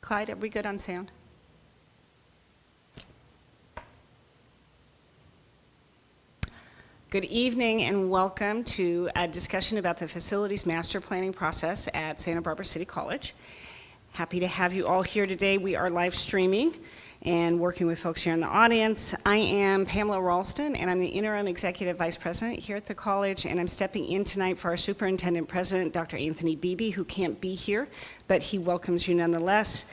Clyde, are we good on sound? Good evening and welcome to a discussion about the facilities master planning process at Santa Barbara City College. Happy to have you all here today. We are live streaming and working with folks here in the audience. I am Pamela Ralston, and I'm the Interim Executive Vice President here at the college, and I'm stepping in tonight for our Superintendent President, Dr. Anthony Beebe, who can't be here, but he welcomes you nonetheless.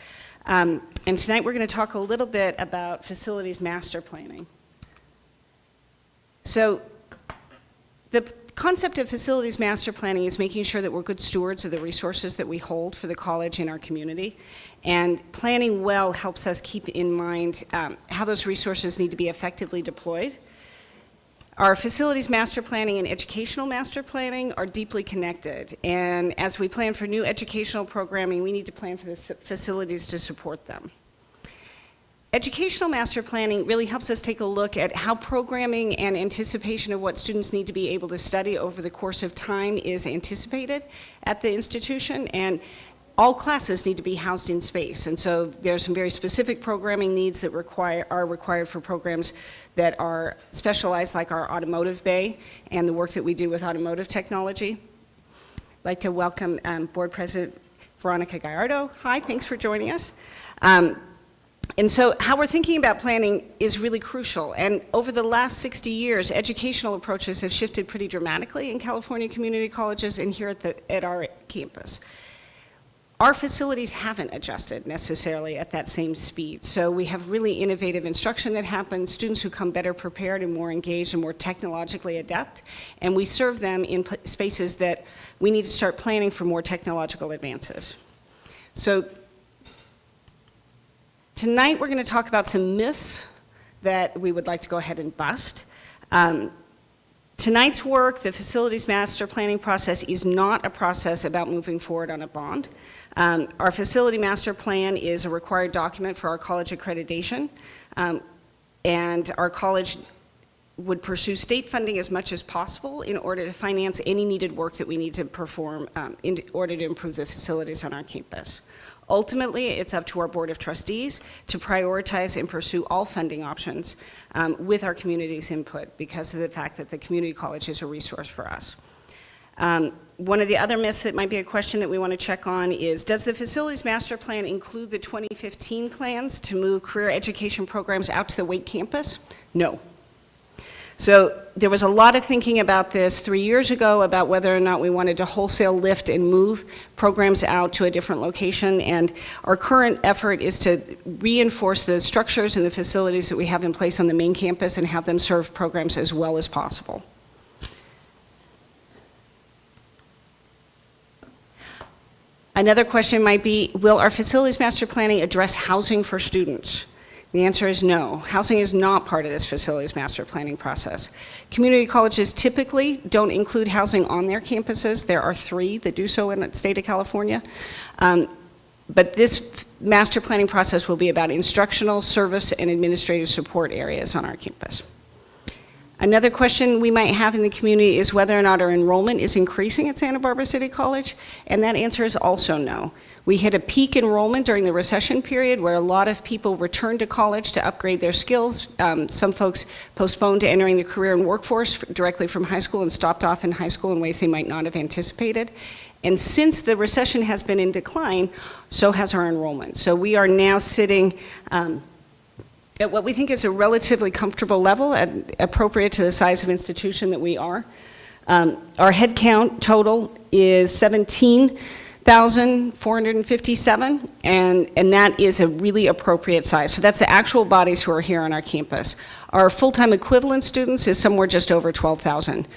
And tonight we're going to talk a little bit about facilities master planning. So the concept of facilities master planning is making sure that we're good stewards of the resources that we hold for the college and our community. And planning well helps us keep in mind how those resources need to be effectively deployed. Our facilities master planning and educational master planning are deeply connected. And as we plan for new educational programming, we need to plan for the facilities to support them. Educational master planning really helps us take a look at how programming and anticipation of what students need to be able to study over the course of time is anticipated at the institution, and all classes need to be housed in space. And so there's some very specific programming needs that are required for programs that are specialized, like our automotive bay and the work that we do with automotive technology. I'd like to welcome Board President Veronica Gallardo. Hi, thanks for joining us. And so how we're thinking about planning is really crucial. And over the last 60 years, educational approaches have shifted pretty dramatically in California community colleges and here at our campus. Our facilities haven't adjusted necessarily at that same speed. So we have really innovative instruction that happens, students who come better prepared and more engaged and more technologically adept. And we serve them in spaces that we need to start planning for more technological advances. So tonight we're going to talk about some myths that we would like to go ahead and bust. Tonight's work, the facilities master planning process, is not a process about moving forward on a bond. Our facility master plan is a required document for our college accreditation, and our college would pursue state funding as much as possible in order to finance any needed work that we need to perform in order to improve the facilities on our campus. Ultimately, it's up to our Board of Trustees to prioritize and pursue all funding options with our community's input because of the fact that the community college is a resource for us. One of the other myths that might be a question that we want to check on is, does the facilities master plan include the 2015 plans to move career education programs out to the Wake campus? No. So there was a lot of thinking about this 3 years ago about whether or not we wanted to wholesale lift and move programs out to a different location, and our current effort is to reinforce the structures and the facilities that we have in place on the main campus and have them serve programs as well as possible. Another question might be, will our facilities master planning address housing for students? The answer is no. Housing is not part of this facilities master planning process. Community colleges typically don't include housing on their campuses. There are 3 that do so in the state of California. But this master planning process will be about instructional, service, and administrative support areas on our campus. Another question we might have in the community is whether or not our enrollment is increasing at Santa Barbara City College, and that answer is also no. We hit a peak enrollment during the recession period where a lot of people returned to college to upgrade their skills. Some folks postponed to entering the career and workforce directly from high school and stopped off in high school in ways they might not have anticipated. And since the recession has been in decline, so has our enrollment. So we are now sitting at what we think is a relatively comfortable level, appropriate to the size of institution that we are. Our head count total is 17,457, and that is a really appropriate size. So that's the actual bodies who are here on our campus. Our full-time equivalent students is somewhere just over 12,000.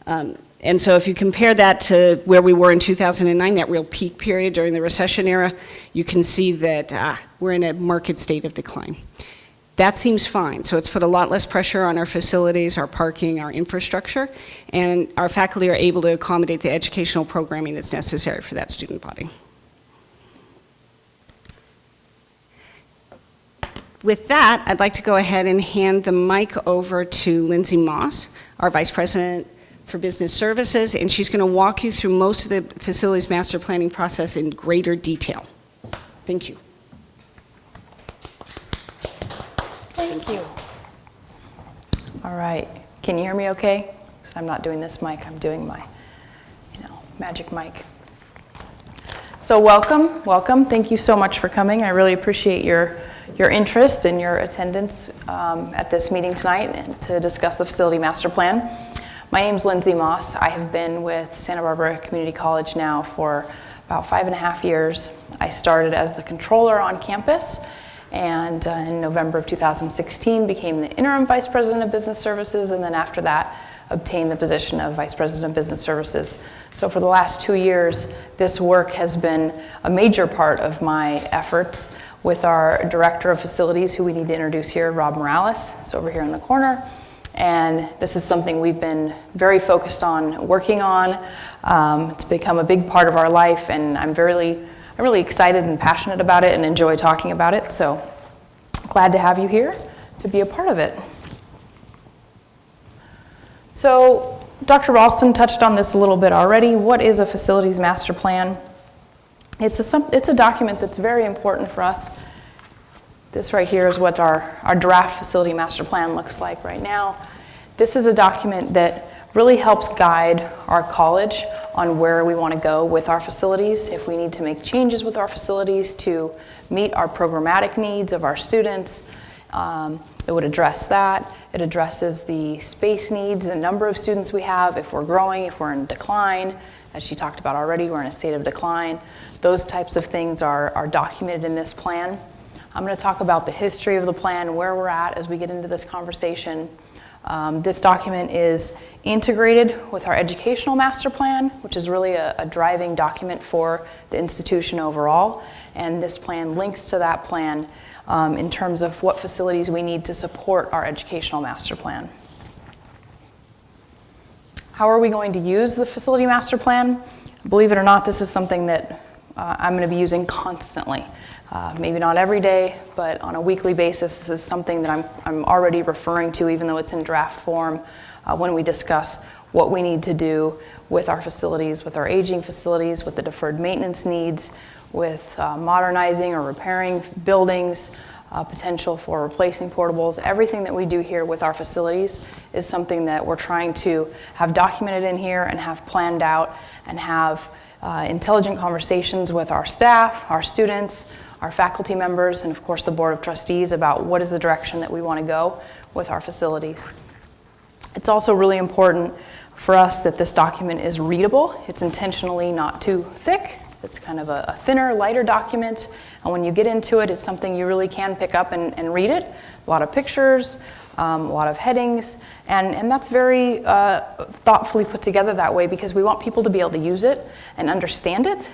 And so if you compare that to where we were in 2009, that real peak period during the recession era, you can see that we're in a marked state of decline. That seems fine. So it's put a lot less pressure on our facilities, our parking, our infrastructure, and our faculty are able to accommodate the educational programming that's necessary for that student body. With that, I'd like to go ahead and hand the mic over to Lindsay Moss, our Vice President for Business Services, and she's going to walk you through most of the facilities master planning process in greater detail. Thank you. All right. Can you hear me okay? Because I'm not doing this mic, I'm doing my, magic mic. So welcome. Thank you so much for coming. I really appreciate your interest and your attendance at this meeting tonight and to discuss the facility master plan. My name's Lindsay Moss. I have been with Santa Barbara Community College now for about 5.5 years. I started as the controller on campus, and in November of 2016 became the interim vice president of business services, and then after that obtained the position of vice president of business services. So for the last 2 years, this work has been a major part of my efforts with our director of facilities, who we need to introduce here, Rob Morales. It's over here in the corner. And this is something we've been very focused on working on. It's become a big part of our life, and I'm really excited and passionate about it and enjoy talking about it. So glad to have you here to be a part of it. So Dr. Ralston touched on this a little bit already. What is a facilities master plan? It's a document that's very important for us. This right here is what our draft facility master plan looks like right now. This is a document that really helps guide our college on where we want to go with our facilities. If we need to make changes with our facilities to meet our programmatic needs of our students, it would address that. It addresses the space needs, the number of students we have, if we're growing, if we're in decline. As she talked about already, we're in a state of decline. Those types of things are documented in this plan. I'm going to talk about the history of the plan, where we're at as we get into this conversation. This document is integrated with our educational master plan, which is really a driving document for the institution overall. And this plan links to that plan in terms of what facilities we need to support our educational master plan. How are we going to use the facility master plan? Believe it or not, this is something that I'm going to be using constantly. Maybe not every day, but on a weekly basis, this is something that I'm already referring to, even though it's in draft form, when we discuss what we need to do with our facilities, with our aging facilities, with the deferred maintenance needs, with modernizing or repairing buildings, potential for replacing portables. Everything that we do here with our facilities is something that we're trying to have documented in here and have planned out and have intelligent conversations with our staff, our students, our faculty members, and of course the Board of Trustees about what is the direction that we want to go with our facilities. It's also really important for us that this document is readable. It's intentionally not too thick. It's kind of a thinner, lighter document, and when you get into it, it's something you really can pick up and read it. A lot of pictures, a lot of headings, and that's very thoughtfully put together that way because we want people to be able to use it and understand it.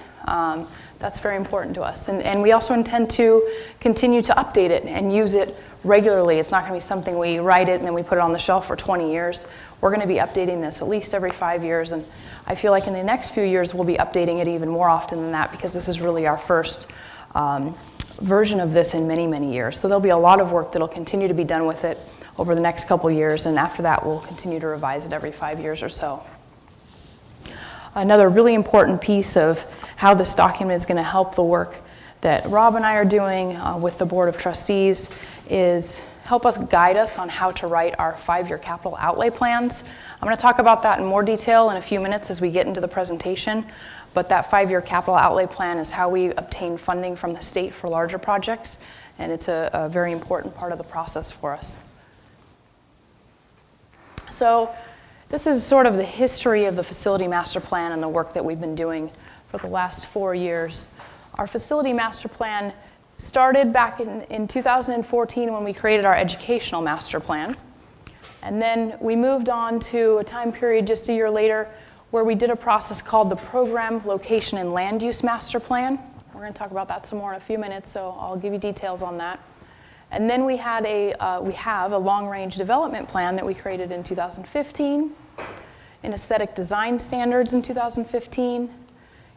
That's very important to us. And we also intend to continue to update it and use it regularly. It's not going to be something we write it and then we put it on the shelf for 20 years. We're going to be updating this at least every 5 years, and I feel like in the next few years we'll be updating it even more often than that because this is really our first version of this in many, many years. So there'll be a lot of work that'll continue to be done with it over the next couple years, and after that we'll continue to revise it every 5 years or so. Another really important piece of how this document is going to help the work that Rob and I are doing with the Board of Trustees is help us guide us on how to write our 5-year capital outlay plans. I'm going to talk about that in more detail in a few minutes as we get into the presentation, but that 5-year capital outlay plan is how we obtain funding from the state for larger projects, and it's a very important part of the process for us. So this is sort of the history of the facility master plan and the work that we've been doing for the last 4 years. Our facility master plan started back in 2014 when we created our educational master plan. And then we moved on to a time period just a year later where we did a process called the Program, Location, and Land Use Master Plan. We're going to talk about that some more in a few minutes, so I'll give you details on that. And then we have a long-range development plan that we created in 2015, an aesthetic design standards in 2015,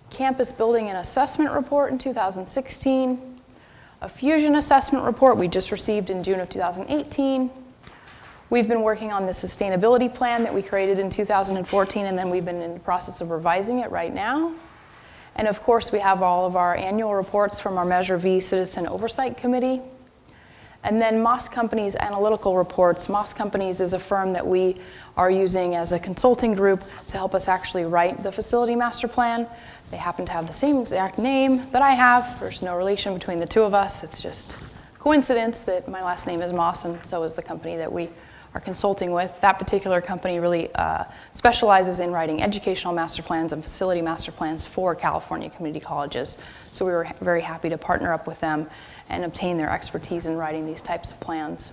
campus building and assessment report in 2016, a fusion assessment report we just received in June of 2018. We've been working on the sustainability plan that we created in 2014, and then we've been in the process of revising it right now. And of course, we have all of our annual reports from our Measure V Citizen Oversight Committee. And then Moss Company's analytical reports. Moss Companies is a firm that we are using as a consulting group to help us actually write the facility master plan. They happen to have the same exact name that I have. There's no relation between the two of us. It's just coincidence that my last name is Moss, and so is the company that we are consulting with. That particular company really specializes in writing educational master plans and facility master plans for California community colleges. So we were very happy to partner up with them and obtain their expertise in writing these types of plans.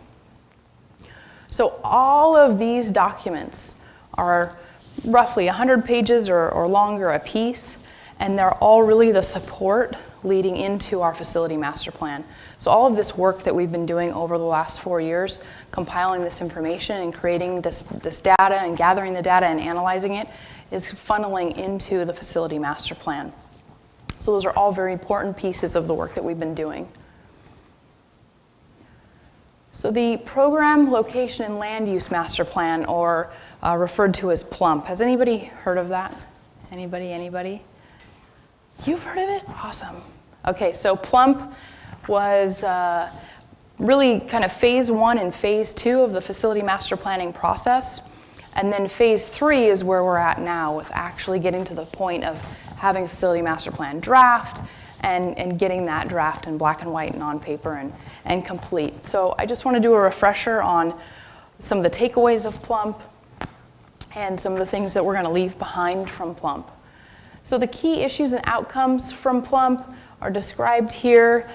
So all of these documents are roughly 100 pages or longer a piece, and they're all really the support leading into our facility master plan. So all of this work that we've been doing over the last 4 years, compiling this information and creating this data and gathering the data and analyzing it, is funneling into the facility master plan. So those are all very important pieces of the work that we've been doing. So the Program, Location, and Land Use Master Plan, or referred to as PLUMP. Has anybody heard of that? Anybody? You've heard of it? Awesome. Okay, so PLUMP was really kind of phase 1 and phase 2 of the facility master planning process. And then phase 3 is where we're at now, with actually getting to the point of having a facility master plan draft and getting that draft in black and white and on paper and complete. So I just want to do a refresher on some of the takeaways of PLUMP and some of the things that we're going to leave behind from PLUMP. So the key issues and outcomes from PLUMP are described here.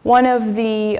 One of the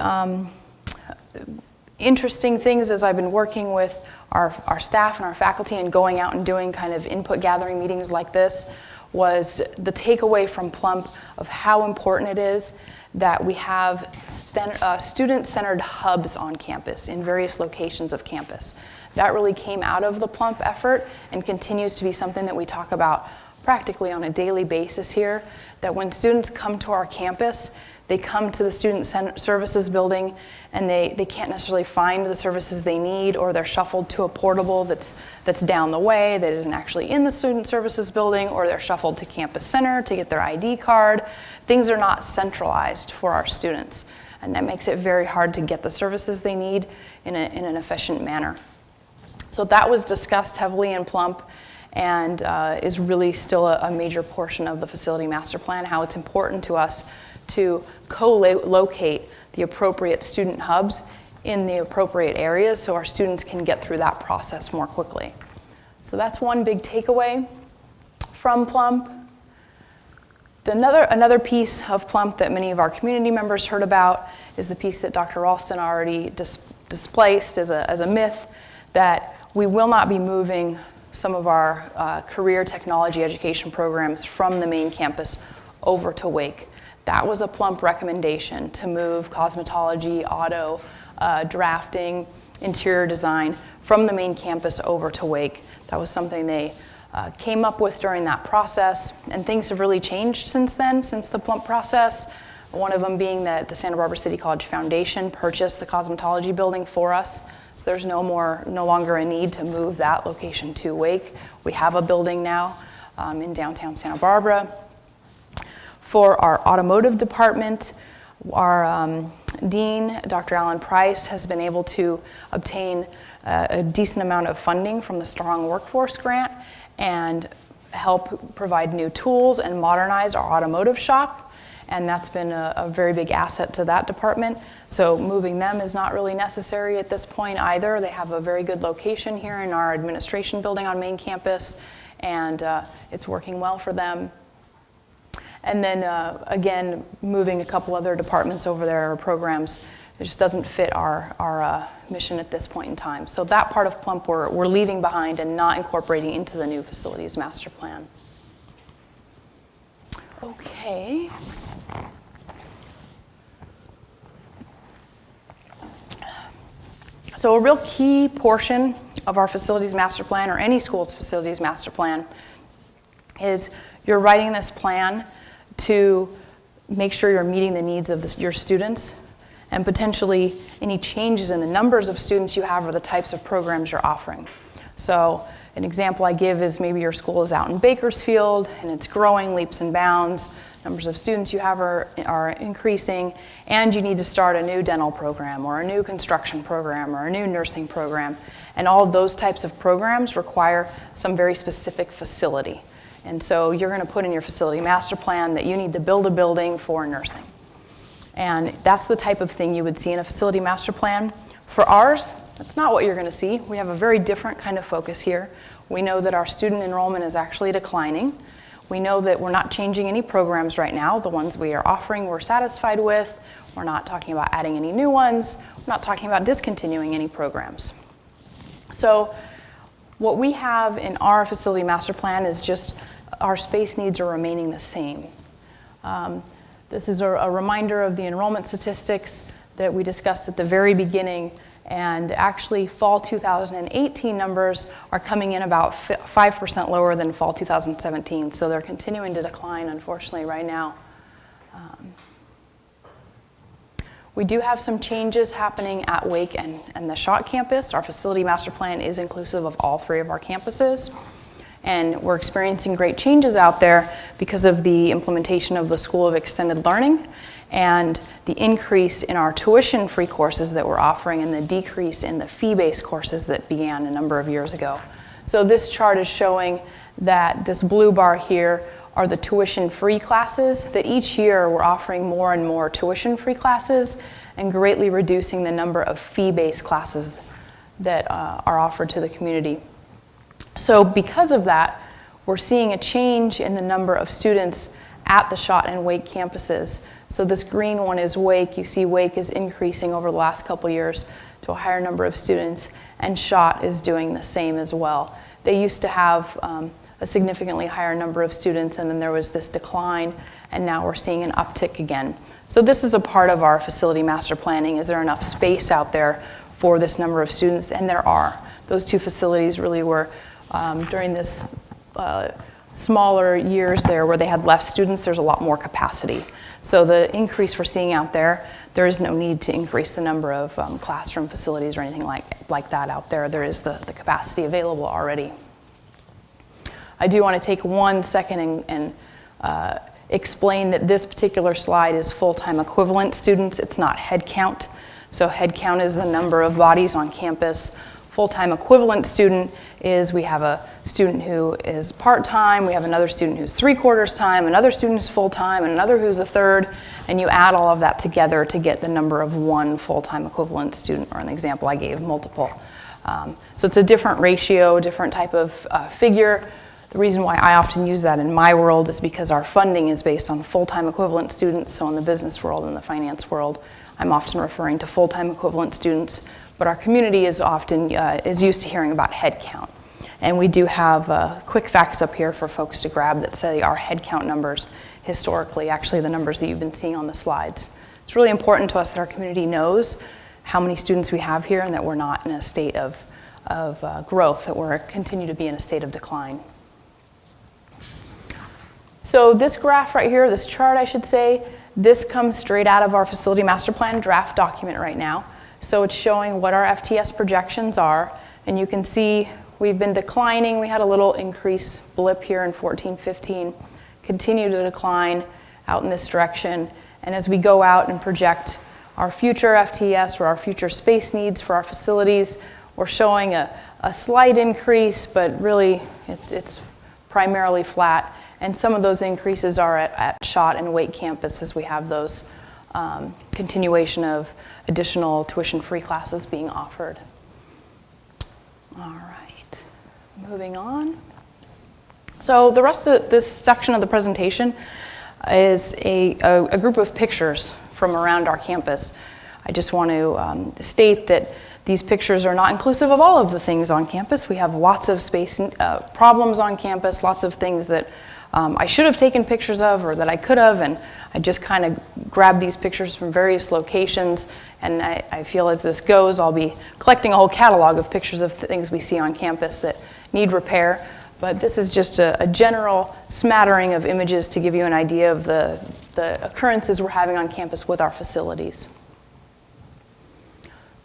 interesting things as I've been working with our staff and our faculty and going out and doing kind of input gathering meetings like this was the takeaway from PLUMP of how important it is that we have student-centered hubs on campus in various locations of campus. That really came out of the PLUMP effort and continues to be something that we talk about practically on a daily basis here, that when students come to our campus, they come to the Student Services building and they can't necessarily find the services they need, or they're shuffled to a portable that's down the way that isn't actually in the Student Services building, or they're shuffled to Campus Center to get their ID card. Things are not centralized for our students, and that makes it very hard to get the services they need in an efficient manner. So that was discussed heavily in PLUMP and is really still a major portion of the facility master plan, how it's important to us to co-locate the appropriate student hubs in the appropriate areas so our students can get through that process more quickly. So that's one big takeaway from PLUMP. Another piece of PLUMP that many of our community members heard about is the piece that Dr. Ralston already displaced as a myth, that we will not be moving some of our career technology education programs from the main campus over to Wake. That was a PLUMP recommendation to move cosmetology, auto, drafting, interior design from the main campus over to Wake. That was something they came up with during that process, and things have really changed since then, since the PLUMP process. One of them being that the Santa Barbara City College Foundation purchased the cosmetology building for us. So there's no longer a need to move that location to Wake. We have a building now in downtown Santa Barbara. For our automotive department, our dean, Dr. Alan Price, has been able to obtain a decent amount of funding from the Strong Workforce Grant and help provide new tools and modernize our automotive shop. And that's been a very big asset to that department. So moving them is not really necessary at this point either. They have a very good location here in our administration building on main campus, and it's working well for them. And then again, moving a couple other departments over there or programs, it just doesn't fit our mission at this point in time. So that part of PLUMP we're leaving behind and not incorporating into the new facilities master plan. Okay. So a real key portion of our facilities master plan, or any school's facilities master plan, is you're writing this plan to make sure you're meeting the needs of your students, and potentially any changes in the numbers of students you have or the types of programs you're offering. So an example I give is maybe your school is out in Bakersfield and it's growing leaps and bounds. Numbers of students you have are increasing, and you need to start a new dental program or a new construction program or a new nursing program. And all of those types of programs require some very specific facility. And so you're going to put in your facility master plan that you need to build a building for nursing. And that's the type of thing you would see in a facility master plan. For ours, that's not what you're going to see. We have a very different kind of focus here. We know that our student enrollment is actually declining. We know that we're not changing any programs right now. The ones we are offering we're satisfied with. We're not talking about adding any new ones. We're not talking about discontinuing any programs. So what we have in our facility master plan is just our space needs are remaining the same. This is a reminder of the enrollment statistics that we discussed at the very beginning. And actually, fall 2018 numbers are coming in about 5% lower than fall 2017. So they're continuing to decline, unfortunately, right now. We do have some changes happening at Wake and the Schott campus. Our facility master plan is inclusive of all 3 of our campuses. And we're experiencing great changes out there because of the implementation of the School of Extended Learning and the increase in our tuition-free courses that we're offering and the decrease in the fee-based courses that began a number of years ago. So this chart is showing that this blue bar here are the tuition-free classes, that each year we're offering more and more tuition-free classes and greatly reducing the number of fee-based classes that are offered to the community. So because of that, we're seeing a change in the number of students at the Schott and Wake campuses. So this green one is Wake. You see Wake is increasing over the last couple years to a higher number of students, and Schott is doing the same as well. They used to have a significantly higher number of students, and then there was this decline, and now we're seeing an uptick again. So this is a part of our facility master planning. Is there enough space out there for this number of students? And there are. Those 2 facilities really were, during this smaller years there where they had less students, there's a lot more capacity. So the increase we're seeing out there, there is no need to increase the number of classroom facilities or anything like that out there. There is the capacity available already. I do want to take 1 second and explain that this particular slide is full-time equivalent students. It's not head count. So head count is the number of bodies on campus. Full-time equivalent student is we have a student who is part-time, we have another student who's 3/4 time, another student who's full-time, and another who's a third, and you add all of that together to get the number of 1 full-time equivalent student, or in the example I gave, multiple. So it's a different ratio, different type of figure. The reason why I often use that in my world is because our funding is based on full-time equivalent students, so in the business world and the finance world, I'm often referring to full-time equivalent students. But our community is often is used to hearing about head count. And we do have quick facts up here for folks to grab that say our head count numbers historically, actually the numbers that you've been seeing on the slides. It's really important to us that our community knows how many students we have here and that we're not in a state of growth, that we're continue to be in a state of decline. So this graph right here, this chart I should say, this comes straight out of our facility master plan draft document right now. So it's showing what our FTS projections are, and you can see we've been declining. We had a little increase blip here in 14-15, continue to decline out in this direction. And as we go out and project our future FTS or our future space needs for our facilities, we're showing a slight increase, but really it's primarily flat. And some of those increases are at Schott and Wake campus as we have those continuation of additional tuition-free classes being offered. All right, moving on. So the rest of this section of the presentation is a group of pictures from around our campus. I just want to state that these pictures are not inclusive of all of the things on campus. We have lots of space problems on campus, lots of things that I should have taken pictures of or that I could have, and I just kind of grabbed these pictures from various locations, and I feel as this goes, I'll be collecting a whole catalog of pictures of things we see on campus that need repair, but this is just a general smattering of images to give you an idea of the occurrences we're having on campus with our facilities.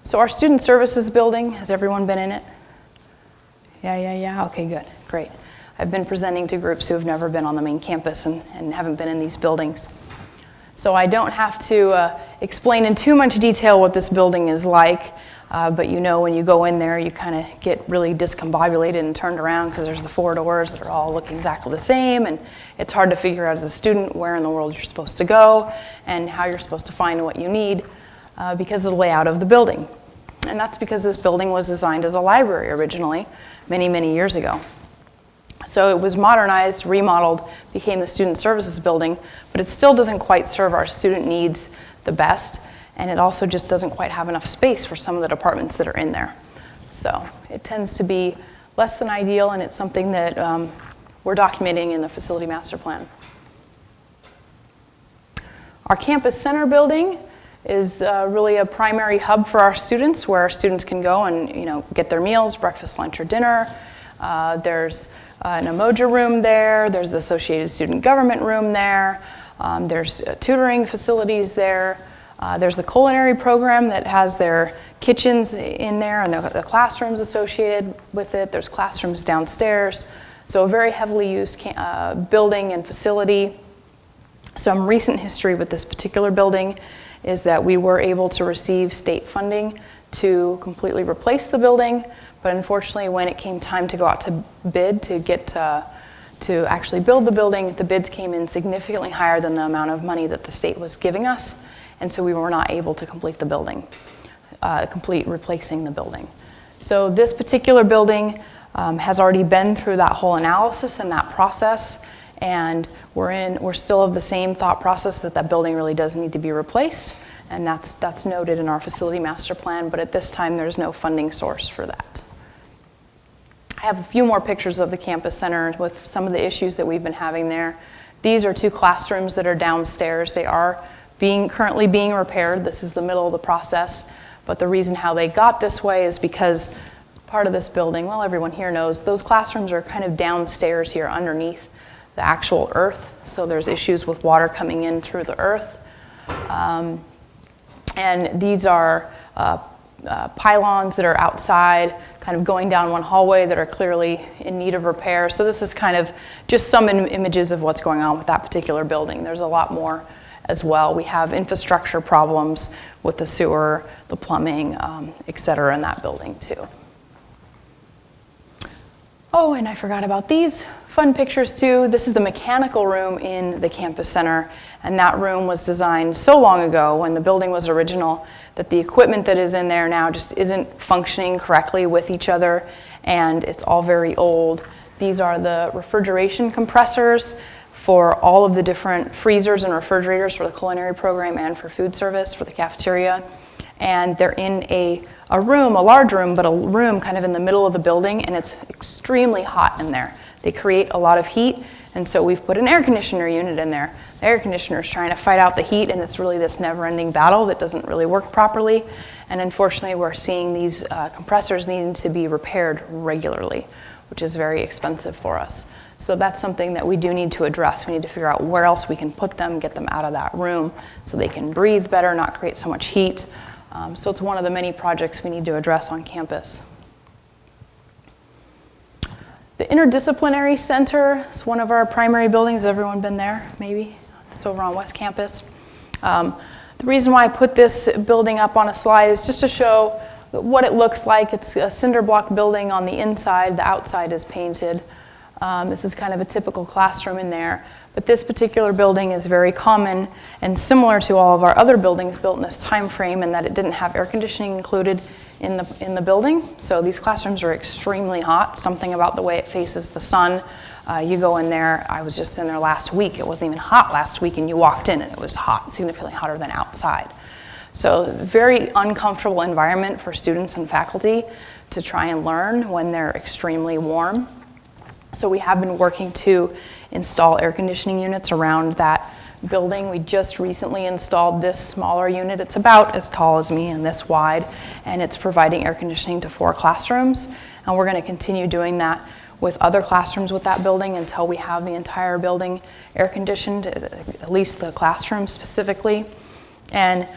So our student services building, has everyone been in it? Yeah. Okay, good. Great. I've been presenting to groups who have never been on the main campus and haven't been in these buildings. So I don't have to explain in too much detail what this building is like, but you know when you go in there, you kind of get really discombobulated and turned around because there's the 4 doors that are all look exactly the same, and it's hard to figure out as a student where in the world you're supposed to go and how you're supposed to find what you need because of the layout of the building. And that's because this building was designed as a library originally, many, many years ago. So it was modernized, remodeled, became the Student Services Building, but it still doesn't quite serve our student needs the best, and it also just doesn't quite have enough space for some of the departments that are in there. So it tends to be less than ideal, and it's something that we're documenting in the Facility Master Plan. Our Campus Center building is really a primary hub for our students, where our students can go and get their meals, breakfast, lunch, or dinner. There's an Emoja room there. There's the Associated Student Government room there. There's tutoring facilities there. There's the culinary program that has their kitchens in there and the classrooms associated with it. There's classrooms downstairs. So a very heavily used building and facility. Some recent history with this particular building is that we were able to receive state funding to completely replace the building, but unfortunately when it came time to go out to bid to get to actually build the building, the bids came in significantly higher than the amount of money that the state was giving us, and so we were not able to complete the building, complete replacing the building. So this particular building has already been through that whole analysis and that process, and we're still of the same thought process that that building really does need to be replaced, and that's noted in our Facility Master Plan, but at this time there's no funding source for that. I have a few more pictures of the Campus Center with some of the issues that we've been having there. These are 2 classrooms that are downstairs. They are currently being repaired. This is the middle of the process, but the reason how they got this way is because part of this building, well, everyone here knows, those classrooms are kind of downstairs here underneath the actual earth, so there's issues with water coming in through the earth. And these are pylons that are outside, kind of going down one hallway that are clearly in need of repair. So this is kind of just some images of what's going on with that particular building. There's a lot more as well. We have infrastructure problems with the sewer, the plumbing, et cetera in that building too. Oh, and I forgot about these fun pictures too. This is the mechanical room in the Campus Center, and that room was designed so long ago when the building was original that the equipment that is in there now just isn't functioning correctly with each other, and it's all very old. These are the refrigeration compressors for all of the different freezers and refrigerators for the culinary program and for food service for the cafeteria, and they're in a room, a large room, but a room kind of in the middle of the building, and it's extremely hot in there. They create a lot of heat, and so we've put an air conditioner unit in there. The air conditioner is trying to fight out the heat, and it's really this never-ending battle that doesn't really work properly, and unfortunately we're seeing these compressors needing to be repaired regularly, which is very expensive for us. So that's something that we do need to address. We need to figure out where else we can put them, get them out of that room so they can breathe better, not create so much heat. So it's one of the many projects we need to address on campus. The Interdisciplinary Center is one of our primary buildings. Has everyone been there, maybe? It's over on West Campus. The reason why I put this building up on a slide is just to show what it looks like. It's a cinder block building on the inside. The outside is painted. This is kind of a typical classroom in there. But this particular building is very common and similar to all of our other buildings built in this time frame, in that it didn't have air conditioning included in the building. So these classrooms are extremely hot, something about the way it faces the sun. You go in there, I was just in there last week, it wasn't even hot last week, and you walked in and it was hot, significantly hotter than outside. So very uncomfortable environment for students and faculty to try and learn when they're extremely warm. So we have been working to install air conditioning units around that building. We just recently installed this smaller unit. It's about as tall as me and this wide, and it's providing air conditioning to 4 classrooms. And we're going to continue doing that with other classrooms with that building until we have the entire building air conditioned, at least the classrooms specifically. And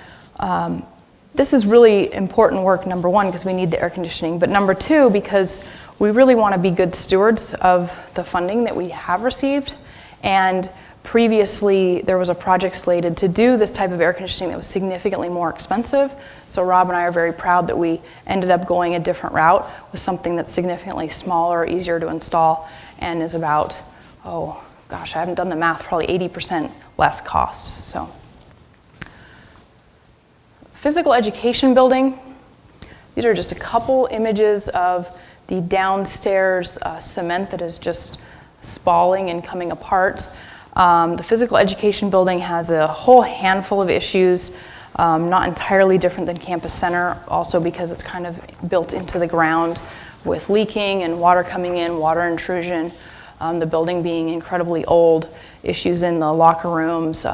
this is really important work, number one, because we need the air conditioning, but number two, because we really want to be good stewards of the funding that we have received. And previously, there was a project slated to do this type of air conditioning that was significantly more expensive. So Rob and I are very proud that we ended up going a different route with something that's significantly smaller, easier to install, and is about, oh gosh, I haven't done the math, probably 80% less cost. So, physical education building. These are just a couple images of the downstairs cement that is just spalling and coming apart. The physical education building has a whole handful of issues, not entirely different than Campus Center, also because it's kind of built into the ground with leaking and water coming in, water intrusion, the building being incredibly old, issues in the locker rooms,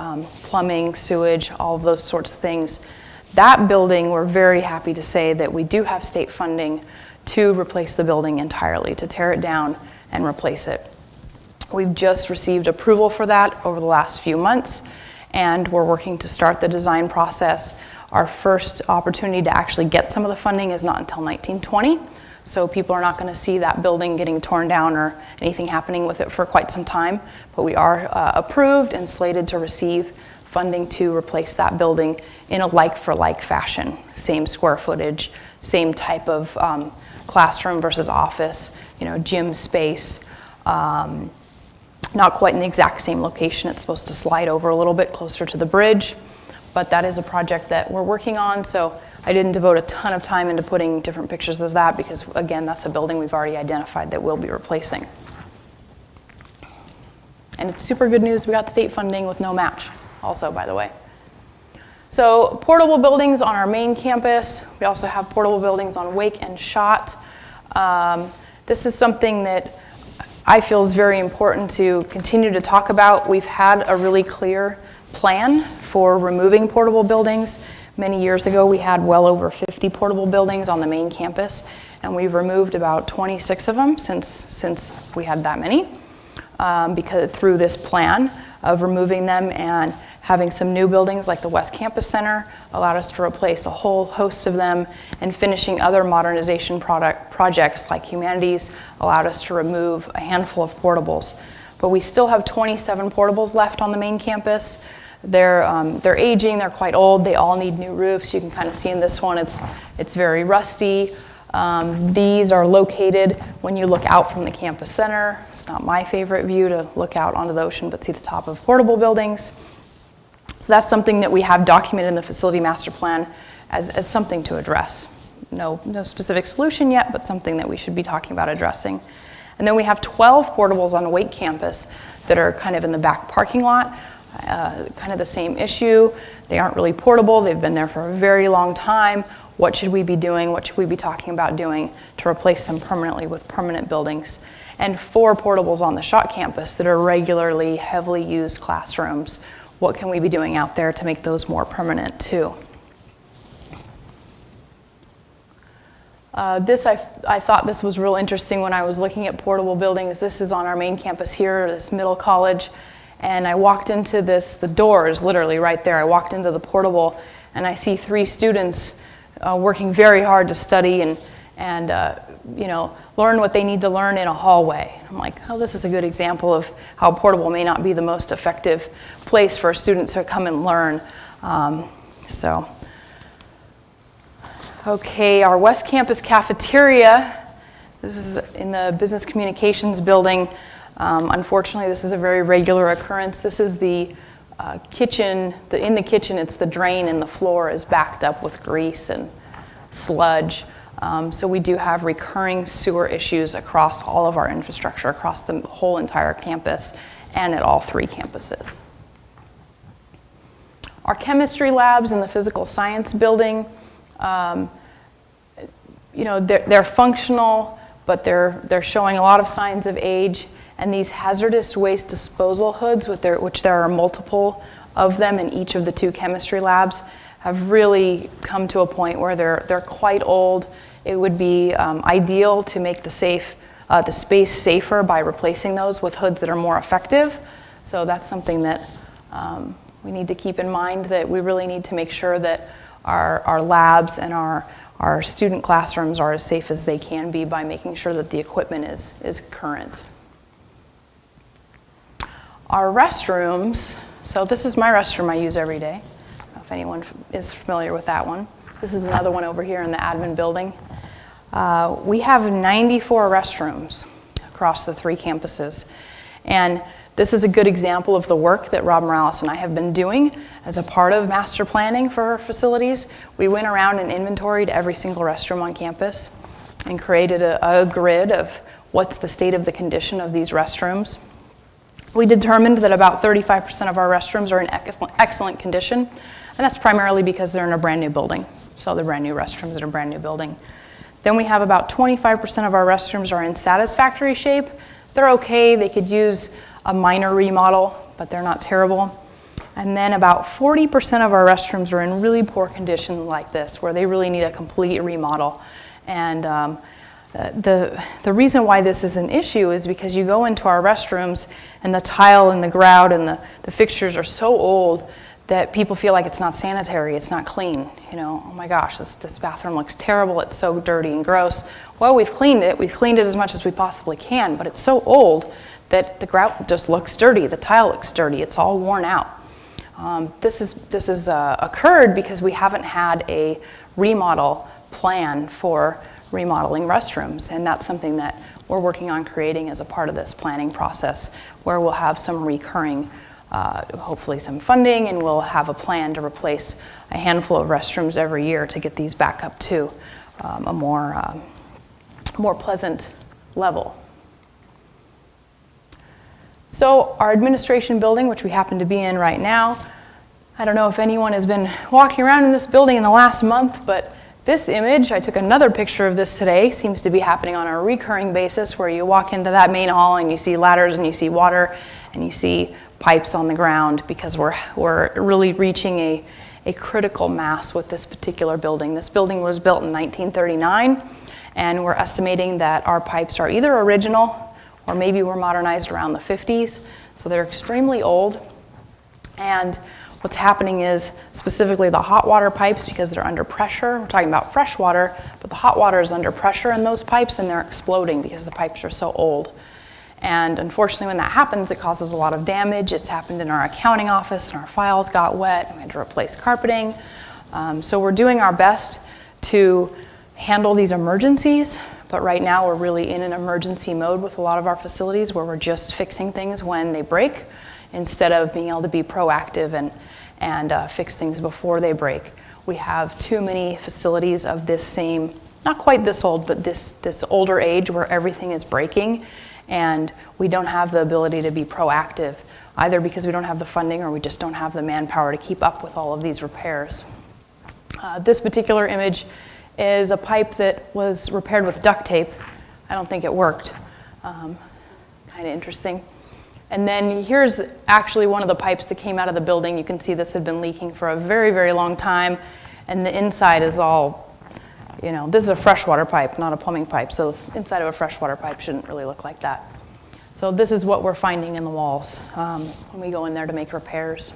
plumbing, sewage, all of those sorts of things. That building, we're very happy to say that we do have state funding to replace the building entirely, to tear it down and replace it. We've just received approval for that over the last few months, and we're working to start the design process. Our first opportunity to actually get some of the funding is not until 1920, so people are not going to see that building getting torn down or anything happening with it for quite some time, but we are approved and slated to receive funding to replace that building in a like-for-like fashion. Same square footage, same type of classroom versus office, gym space. Not quite in the exact same location. It's supposed to slide over a little bit closer to the bridge, but that is a project that we're working on, so I didn't devote a ton of time into putting different pictures of that because, again, that's a building we've already identified that we'll be replacing. And it's super good news, we got state funding with no match also, by the way. So portable buildings on our main campus. We also have portable buildings on Wake and Schott. This is something that I feel is very important to continue to talk about. We've had a really clear plan for removing portable buildings. Many years ago, we had well over 50 portable buildings on the main campus, and we've removed about 26 of them since we had that many, because through this plan of removing them and having some new buildings like the West Campus Center allowed us to replace a whole host of them, and finishing other modernization projects like Humanities allowed us to remove a handful of portables. But we still have 27 portables left on the main campus. They're aging, they're quite old, they all need new roofs. You can kind of see in this one, it's very rusty. These are located when you look out from the campus center. It's not my favorite view to look out onto the ocean, but see the top of portable buildings. So that's something that we have documented in the facility master plan as something to address. No specific solution yet, but something that we should be talking about addressing. And then we have 12 portables on the Wake campus that are kind of in the back parking lot, kind of the same issue. They aren't really portable, they've been there for a very long time. What should we be doing? What should we be talking about doing to replace them permanently with permanent buildings? And 4 portables on the Schott campus that are regularly, heavily used classrooms. What can we be doing out there to make those more permanent too? I thought this was real interesting when I was looking at portable buildings. This is on our main campus here, this middle college, and I walked into this, the door is literally right there. I walked into the portable and I see 3 students working very hard to study and learn what they need to learn in a hallway. I'm like, oh, this is a good example of how portable may not be the most effective place for students to come and learn. Okay, our West Campus cafeteria. This is in the Business Communications building. Unfortunately, this is a very regular occurrence. This is the kitchen. In the kitchen, it's the drain, and the floor is backed up with grease and sludge. So we do have recurring sewer issues across all of our infrastructure, across the whole entire campus, and at all 3 campuses. Our chemistry labs in the physical science building, they're functional, but they're showing a lot of signs of age. And these hazardous waste disposal hoods, which there are multiple of them in each of the 2 chemistry labs, have really come to a point where they're quite old. It would be ideal to make the space safer by replacing those with hoods that are more effective. So that's something that we need to keep in mind, that we really need to make sure that our labs and our our student classrooms are as safe as they can be by making sure that the equipment is current. Our restrooms, so this is my restroom I use every day. I don't know if anyone is familiar with that one. This is another one over here in the admin building. We have 94 restrooms across the 3 campuses. And this is a good example of the work that Rob Morales and I have been doing as a part of master planning for our facilities. We went around and inventoried every single restroom on campus and created a grid of what's the state of the condition of these restrooms. We determined that about 35% of our restrooms are in excellent condition, and that's primarily because they're in a brand new building. So they're brand new restrooms in a brand new building. Then we have about 25% of our restrooms are in satisfactory shape. They're okay, they could use a minor remodel, but they're not terrible. And then about 40% of our restrooms are in really poor condition like this, where they really need a complete remodel. And the reason why this is an issue is because you go into our restrooms and the tile and the grout and the fixtures are so old that people feel like it's not sanitary, it's not clean. You know, oh my gosh, this bathroom looks terrible, it's so dirty and gross. Well, we've cleaned it as much as we possibly can, but it's so old that the grout just looks dirty, the tile looks dirty, it's all worn out. This has occurred because we haven't had a remodel plan for remodeling restrooms, and that's something that we're working on creating as a part of this planning process, where we'll have some recurring, hopefully some funding, and we'll have a plan to replace a handful of restrooms every year to get these back up to a more pleasant level. So our administration building, which we happen to be in right now, I don't know if anyone has been walking around in this building in the last month, but this image, I took another picture of this today, seems to be happening on a recurring basis, where you walk into that main hall and you see ladders and you see water and you see pipes on the ground, because we're really reaching a critical mass with this particular building. This building was built in 1939, and we're estimating that our pipes are either original or maybe were modernized around the 50s, so they're extremely old. And what's happening is, specifically the hot water pipes, because they're under pressure, we're talking about fresh water, but the hot water is under pressure in those pipes and they're exploding because the pipes are so old. And unfortunately, when that happens, it causes a lot of damage. It's happened in our accounting office, and our files got wet, and we had to replace carpeting. So we're doing our best to handle these emergencies, but right now we're really in an emergency mode with a lot of our facilities, where we're just fixing things when they break, instead of being able to be proactive and fix things before they break. We have too many facilities of this same, not quite this old, but this older age, where everything is breaking, and we don't have the ability to be proactive, either because we don't have the funding or we just don't have the manpower to keep up with all of these repairs. This particular image is a pipe that was repaired with duct tape. I don't think it worked. Kind of interesting. And then here's actually one of the pipes that came out of the building. You can see this had been leaking for a very, very long time, and the inside is all, you know, this is a freshwater pipe, not a plumbing pipe, so the inside of a freshwater pipe shouldn't really look like that. So this is what we're finding in the walls when we go in there to make repairs.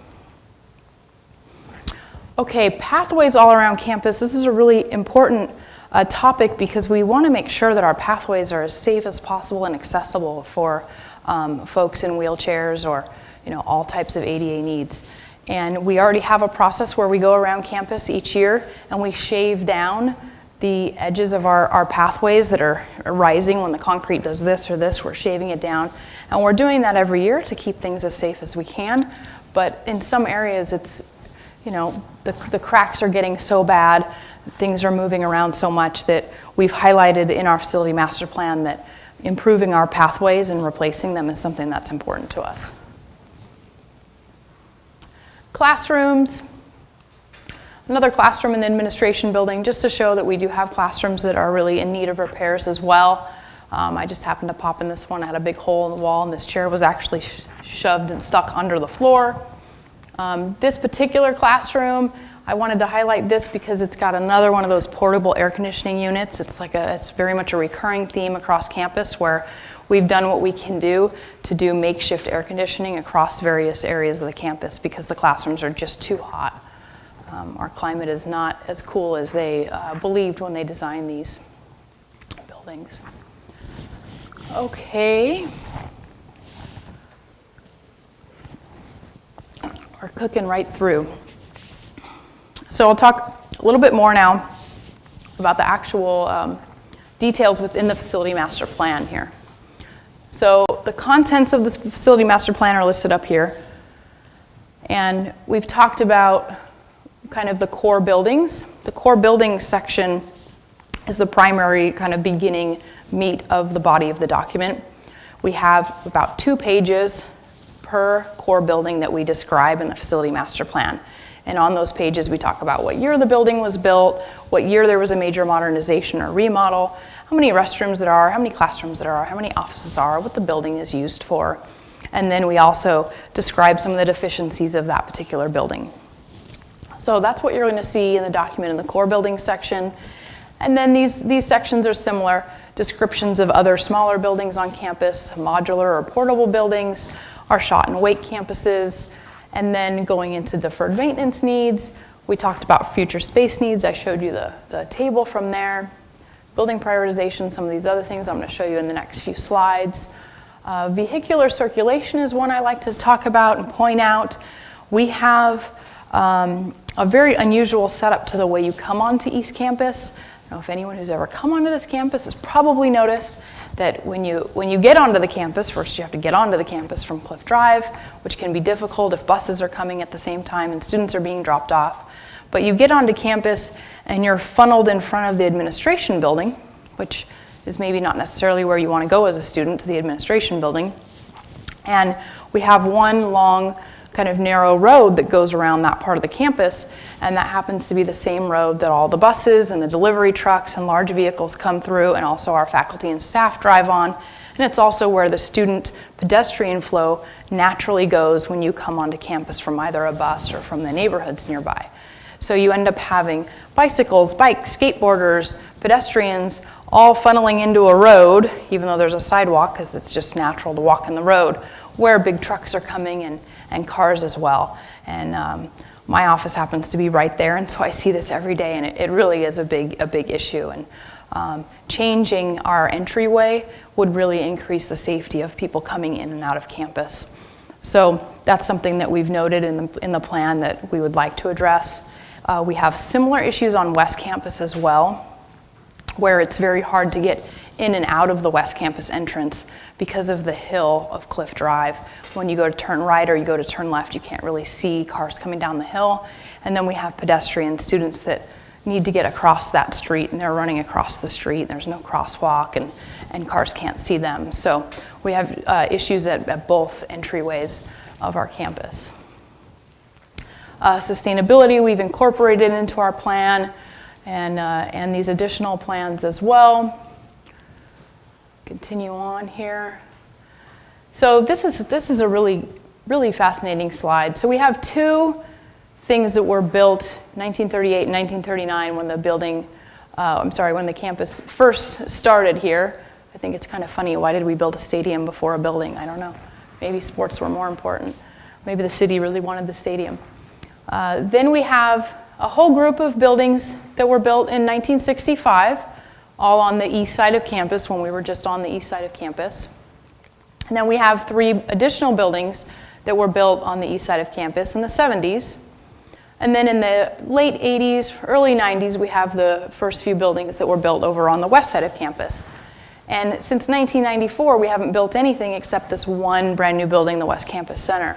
Okay, pathways all around campus. This is a really important topic, because we want to make sure that our pathways are as safe as possible and accessible for folks in wheelchairs or, you know, all types of ADA needs. And we already have a process where we go around campus each year and we shave down the edges of our pathways that are rising when the concrete does this or this. We're shaving it down, and we're doing that every year to keep things as safe as we can. But in some areas, it's, you know, the cracks are getting so bad, things are moving around so much, that we've highlighted in our facility master plan that improving our pathways and replacing them is something that's important to us. Classrooms. Another classroom in the administration building, just to show that we do have classrooms that are really in need of repairs as well. I just happened to pop in this one. I had a big hole in the wall, and this chair was actually shoved and stuck under the floor. This particular classroom, I wanted to highlight this because it's got another one of those portable air conditioning units. It's very much a recurring theme across campus, where we've done what we can do to do makeshift air conditioning across various areas of the campus because the classrooms are just too hot. Our climate is not as cool as they believed when they designed these buildings. Okay. We're cooking right through. So I'll talk a little bit more now about the actual details within the facility master plan here. So the contents of this facility master plan are listed up here. And we've talked about kind of the core buildings. The core buildings section is the primary kind of beginning meat of the body of the document. We have about 2 pages per core building that we describe in the facility master plan. And on those pages, we talk about what year the building was built, what year there was a major modernization or remodel, how many restrooms there are, how many classrooms there are, how many offices are, what the building is used for. And then we also describe some of the deficiencies of that particular building. So that's what you're going to see in the document in the core building section. And then these sections are similar. Descriptions of other smaller buildings on campus, modular or portable buildings, our shot and wait campuses, and then going into deferred maintenance needs. We talked about future space needs. I showed you the table from there. Building prioritization, some of these other things I'm going to show you in the next few slides. Vehicular circulation is one I like to talk about and point out. We have a very unusual setup to the way you come onto East Campus. I don't know if anyone who's ever come onto this campus has probably noticed that when you get onto the campus, first you have to get onto the campus from Cliff Drive, which can be difficult if buses are coming at the same time and students are being dropped off. But you get onto campus and you're funneled in front of the administration building, which is maybe not necessarily where you want to go as a student, to the administration building. And we have one long kind of narrow road that goes around that part of the campus, and that happens to be the same road that all the buses and the delivery trucks and large vehicles come through, and also our faculty and staff drive on. And it's also where the student pedestrian flow naturally goes when you come onto campus from either a bus or from the neighborhoods nearby. So you end up having bicycles, bikes, skateboarders, pedestrians, all funneling into a road, even though there's a sidewalk, because it's just natural to walk in the road, where big trucks are coming and cars as well. And my office happens to be right there, and so I see this every day, and it really is a big issue. And changing our entryway would really increase the safety of people coming in and out of campus. So that's something that we've noted in the plan that we would like to address. We have similar issues on West Campus as well, where it's very hard to get in and out of the West Campus entrance because of the hill of Cliff Drive. When you go to turn right or you go to turn left, you can't really see cars coming down the hill. And then we have pedestrian students that need to get across that street, and they're running across the street. There's no crosswalk, and cars can't see them. So we have issues at both entryways of our campus. Sustainability we've incorporated into our plan, and these additional plans as well. Continue on here. So this is a really fascinating slide. So we have 2 things that were built 1938 and 1939 when the building, when the campus first started here. I think it's kind of funny, why did we build a stadium before a building? I don't know. Maybe sports were more important. Maybe the city really wanted the stadium. Then we have a whole group of buildings that were built in 1965, all on the east side of campus when we were just on the east side of campus. And then we have 3 additional buildings that were built on the east side of campus in the 70s. And then in the late 80s, early 90s, we have the first few buildings that were built over on the west side of campus. And since 1994, we haven't built anything except this one brand new building, the West Campus Center.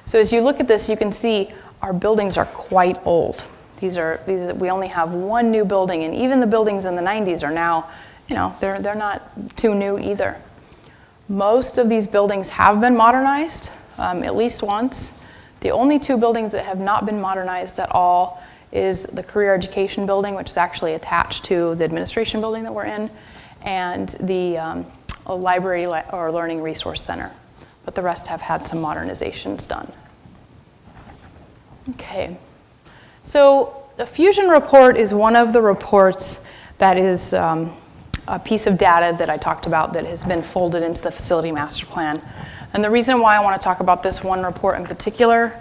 So as you look at this, you can see our buildings are quite old. We only have one new building, and even the buildings in the 90s are now, they're not too new either. Most of these buildings have been modernized, at least once. The only 2 buildings that have not been modernized at all is the Career Education Building, which is actually attached to the administration building that we're in, and the Library or Learning Resource Center. But the rest have had some modernizations done. Okay. So the Fusion report is one of the reports that is a piece of data that I talked about that has been folded into the facility master plan. And the reason why I want to talk about this one report in particular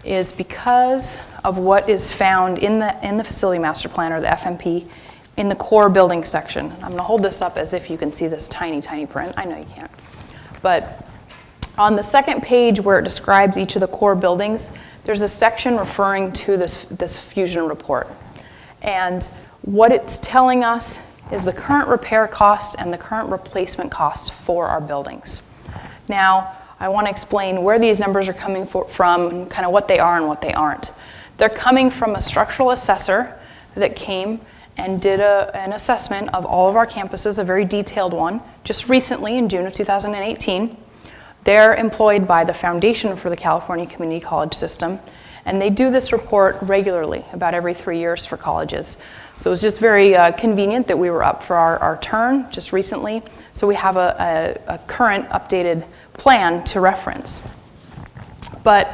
is because of what is found in the facility master plan, or the FMP, in the core building section. I'm going to hold this up as if you can see this tiny, tiny print. I know you can't. But on the second page where it describes each of the core buildings, there's a section referring to this fusion report. And what it's telling us is the current repair cost and the current replacement cost for our buildings. Now, I want to explain where these numbers are coming from, and kind of what they are and what they aren't. They're coming from a structural assessor that came and did an assessment of all of our campuses, a very detailed one, just recently in June of 2018. They're employed by the Foundation for the California Community College System, and they do this report regularly, about every 3 years for colleges. So it was just very convenient that we were up for our turn just recently, so we have a current updated plan to reference. But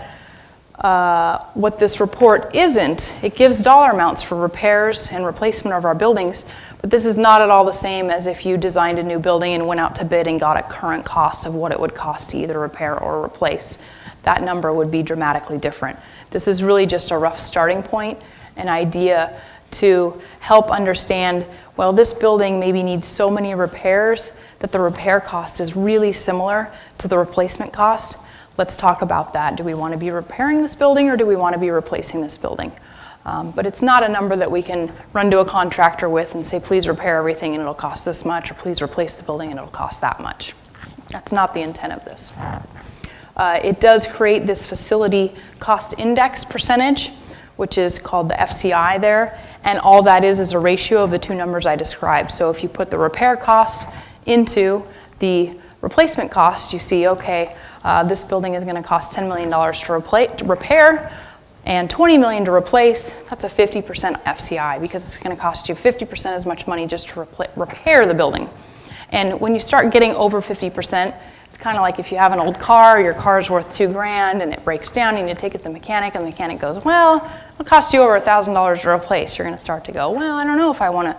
what this report isn't, it gives dollar amounts for repairs and replacement of our buildings, but this is not at all the same as if you designed a new building and went out to bid and got a current cost of what it would cost to either repair or replace. That number would be dramatically different. This is really just a rough starting point, an idea to help understand, well, this building maybe needs so many repairs that the repair cost is really similar to the replacement cost. Let's talk about that. Do we want to be repairing this building, or do we want to be replacing this building? But it's not a number that we can run to a contractor with and say, please repair everything and it'll cost this much, or please replace the building and it'll cost that much. That's not the intent of this. It does create this facility cost index percentage, which is called the FCI there, and all that is a ratio of the two numbers I described. So if you put the repair cost into the replacement cost, you see, okay, this building is going to cost $10 million to repair and $20 million to replace. That's a 50% FCI, because it's going to cost you 50% as much money just to repair the building. And when you start getting over 50%, it's kind of like if you have an old car, your car's worth $2,000 and it breaks down, you need to take it to the mechanic, and the mechanic goes, well, it'll cost you over $1,000 to replace. You're going to start to go, well, I don't know if I want to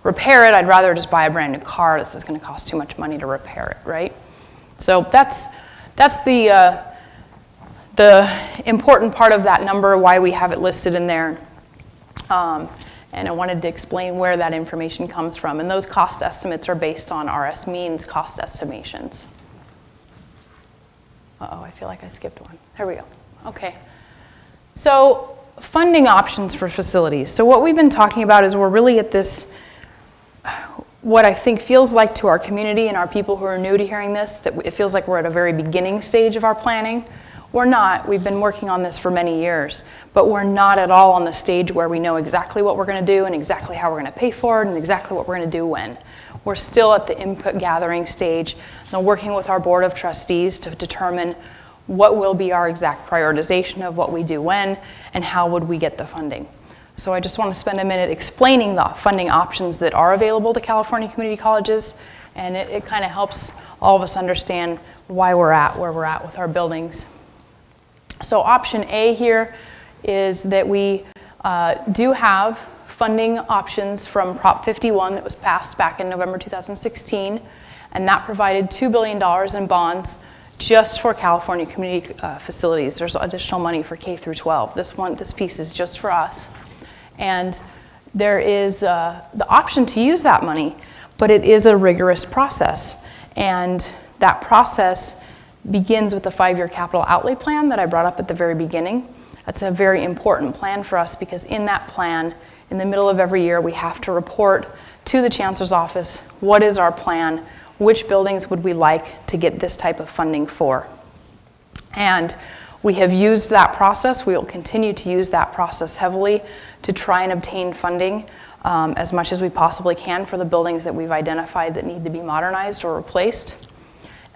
repair it. I'd rather just buy a brand new car. This is going to cost too much money to repair it, right? So that's the important part of that number, why we have it listed in there. And I wanted to explain where that information comes from. And those cost estimates are based on RS means cost estimations. Uh-oh, I feel like I skipped one. There we go. Okay. So funding options for facilities. So what we've been talking about is we're really at this, what I think feels like to our community and our people who are new to hearing this, that it feels like we're at a very beginning stage of our planning. We're not. We've been working on this for many years, but we're not at all on the stage where we know exactly what we're going to do and exactly how we're going to pay for it and exactly what we're going to do when. We're still at the input gathering stage and working with our board of trustees to determine what will be our exact prioritization of what we do when and how would we get the funding. So I just want to spend a minute explaining the funding options that are available to California community colleges, and it kind of helps all of us understand why we're at where we're at with our buildings. So option A here is that we do have funding options from Prop 51 that was passed back in November 2016, and that provided $2 billion in bonds just for California community facilities. There's additional money for K through 12. This piece is just for us. And there is the option to use that money, but it is a rigorous process. And that process begins with the 5-year capital outlay plan that I brought up at the very beginning. That's a very important plan for us, because in that plan, in the middle of every year, we have to report to the Chancellor's office, what is our plan, which buildings would we like to get this type of funding for. And we have used that process. We will continue to use that process heavily to try and obtain funding as much as we possibly can for the buildings that we've identified that need to be modernized or replaced.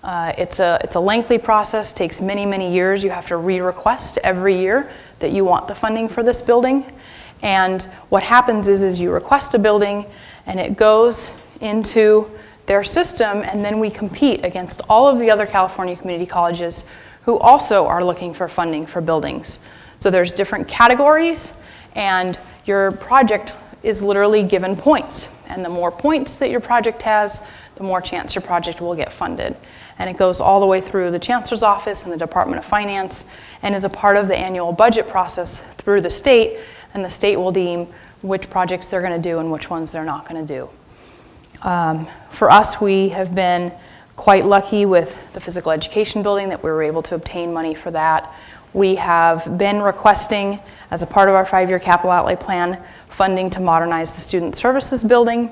It's a lengthy process, takes many, many years. You have to re-request every year that you want the funding for this building. And what happens is you request a building and it goes into their system, and then we compete against all of the other California community colleges who also are looking for funding for buildings. So there's different categories, and your project is literally given points. And the more points that your project has, the more chance your project will get funded. And it goes all the way through the Chancellor's Office and the Department of Finance, and is a part of the annual budget process through the state, and the state will deem which projects they're going to do and which ones they're not going to do. For us, we have been quite lucky with the physical education building that we were able to obtain money for that. We have been requesting, as a part of our 5-year capital outlay plan, funding to modernize the student services building.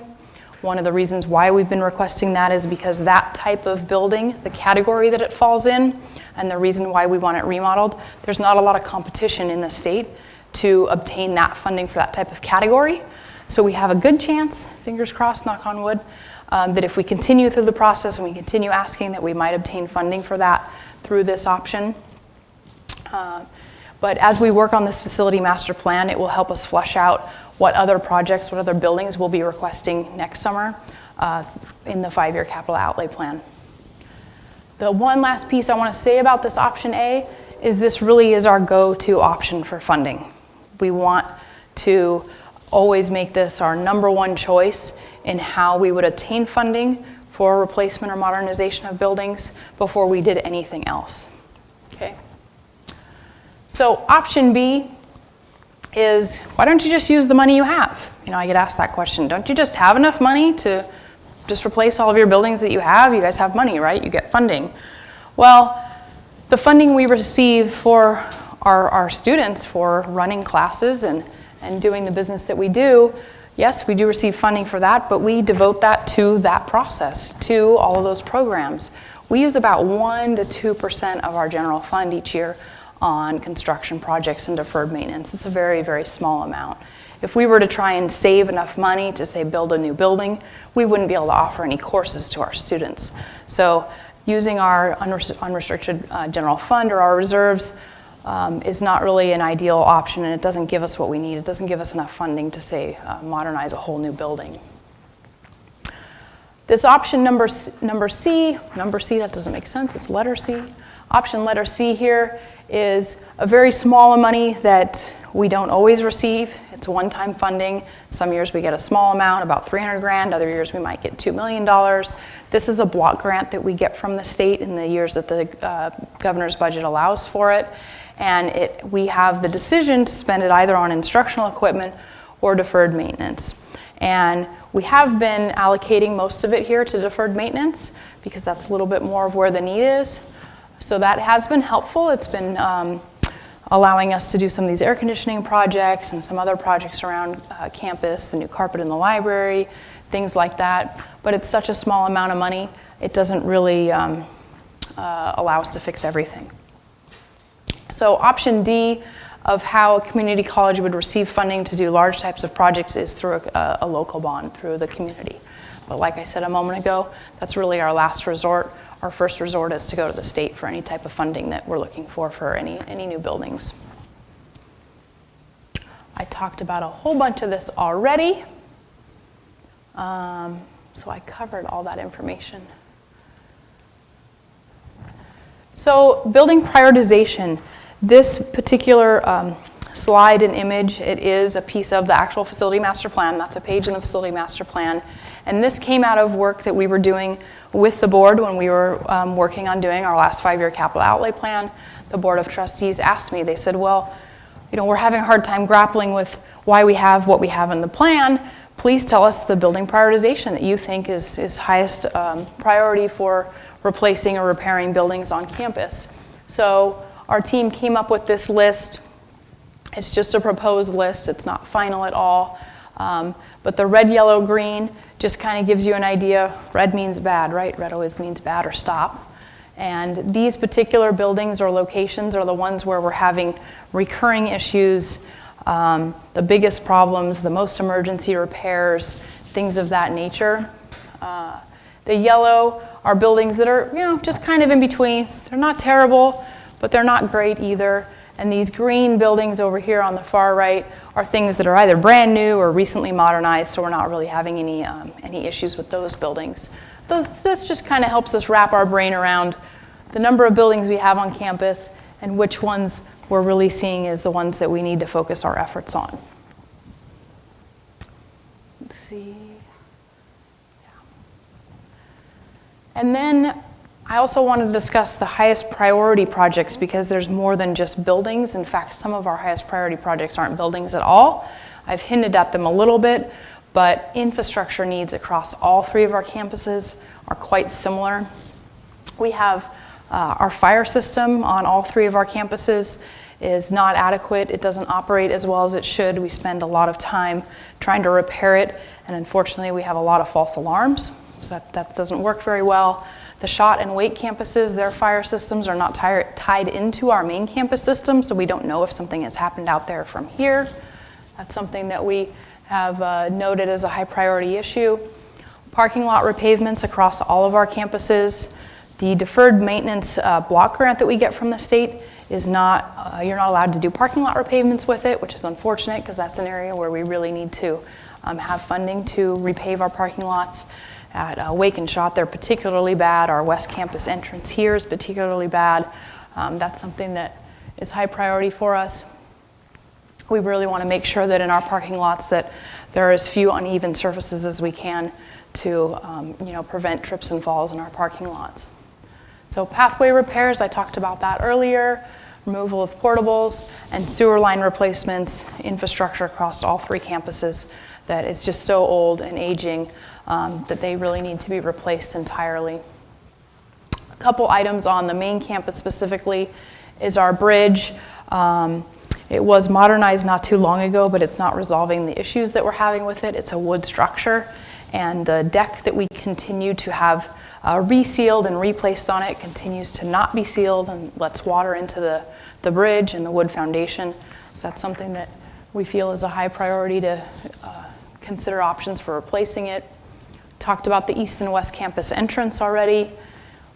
One of the reasons why we've been requesting that is because that type of building, the category that it falls in, and the reason why we want it remodeled, there's not a lot of competition in the state to obtain that funding for that type of category. So we have a good chance, fingers crossed, knock on wood, that if we continue through the process and we continue asking, that we might obtain funding for that through this option. But as we work on this facility master plan, it will help us flesh out what other projects, what other buildings we'll be requesting next summer in the 5-year capital outlay plan. The one last piece I want to say about this option A is this really is our go-to option for funding. We want to always make this our #1 choice in how we would obtain funding for replacement or modernization of buildings before we did anything else. Okay. So option B is, why don't you just use the money you have? You know, I get asked that question. Don't you just have enough money to just replace all of your buildings that you have? You guys have money, right? You get funding. Well, the funding we receive for our students for running classes and doing the business that we do, yes, we do receive funding for that, but we devote that to that process, to all of those programs. We use about 1% to 2% of our general fund each year on construction projects and deferred maintenance. It's a very, very small amount. If we were to try and save enough money to, say, build a new building, we wouldn't be able to offer any courses to our students. So using our unrestricted general fund or our reserves is not really an ideal option, and it doesn't give us what we need. It doesn't give us enough funding to, say, modernize a whole new building. This option number C, that doesn't make sense, it's letter C. Option letter C here is a very small money that we don't always receive. It's one-time funding. Some years we get a small amount, about 300 grand. Other years we might get $2 million. This is a block grant that we get from the state in the years that the governor's budget allows for it. And we have the decision to spend it either on instructional equipment or deferred maintenance. And we have been allocating most of it here to deferred maintenance because that's a little bit more of where the need is. So that has been helpful. It's been allowing us to do some of these air conditioning projects and some other projects around campus, the new carpet in the library, things like that. But it's such a small amount of money, it doesn't really allow us to fix everything. So option D of how a community college would receive funding to do large types of projects is through a local bond, through the community. But like I said a moment ago, that's really our last resort. Our first resort is to go to the state for any type of funding that we're looking for any new buildings. I talked about a whole bunch of this already. So I covered all that information. So building prioritization. This particular slide and image, it is a piece of the actual facility master plan. That's a page in the facility master plan. And this came out of work that we were doing with the board when we were working on doing our last 5-year capital outlay plan. The board of trustees asked me, they said, well, you know, we're having a hard time grappling with why we have what we have in the plan. Please tell us the building prioritization that you think is highest priority for replacing or repairing buildings on campus. So our team came up with this list. It's just a proposed list. It's not final at all. But the red, yellow, green just kind of gives you an idea. Red means bad, right? Red always means bad or stop. And these particular buildings or locations are the ones where we're having recurring issues, the biggest problems, the most emergency repairs, things of that nature. The yellow are buildings that are, you know, just kind of in between. They're not terrible, but they're not great either. And these green buildings over here on the far right are things that are either brand new or recently modernized, so we're not really having any issues with those buildings. This just kind of helps us wrap our brain around the number of buildings we have on campus and which ones we're really seeing as the ones that we need to focus our efforts on. Let's see. And then I also want to discuss the highest priority projects because there's more than just buildings. In fact, some of our highest priority projects aren't buildings at all. I've hinted at them a little bit, but infrastructure needs across all 3 of our campuses are quite similar. We have our fire system on all 3 of our campuses is not adequate. It doesn't operate as well as it should. We spend a lot of time trying to repair it, and unfortunately we have a lot of false alarms, so that doesn't work very well. The Schott and Wake campuses, their fire systems are not tied into our main campus system, so we don't know if something has happened out there from here. That's something that we have noted as a high priority issue. Parking lot repavements across all of our campuses. The deferred maintenance block grant that we get from the state is not, you're not allowed to do parking lot repavements with it, which is unfortunate because that's an area where we really need to have funding to repave our parking lots. At Wake and Schott, they're particularly bad. Our West Campus entrance here is particularly bad. That's something that is high priority for us. We really want to make sure that in our parking lots that there are as few uneven surfaces as we can to prevent trips and falls in our parking lots. So pathway repairs, I talked about that earlier, removal of portables, and sewer line replacements, infrastructure across all 3 campuses that is just so old and aging that they really need to be replaced entirely. A couple items on the main campus specifically is our bridge. It was modernized not too long ago, but it's not resolving the issues that we're having with it. It's a wood structure, and the deck that we continue to have resealed and replaced on it continues to not be sealed and lets water into the bridge and the wood foundation. So that's something that we feel is a high priority to consider options for replacing it. Talked about the East and West Campus entrance already.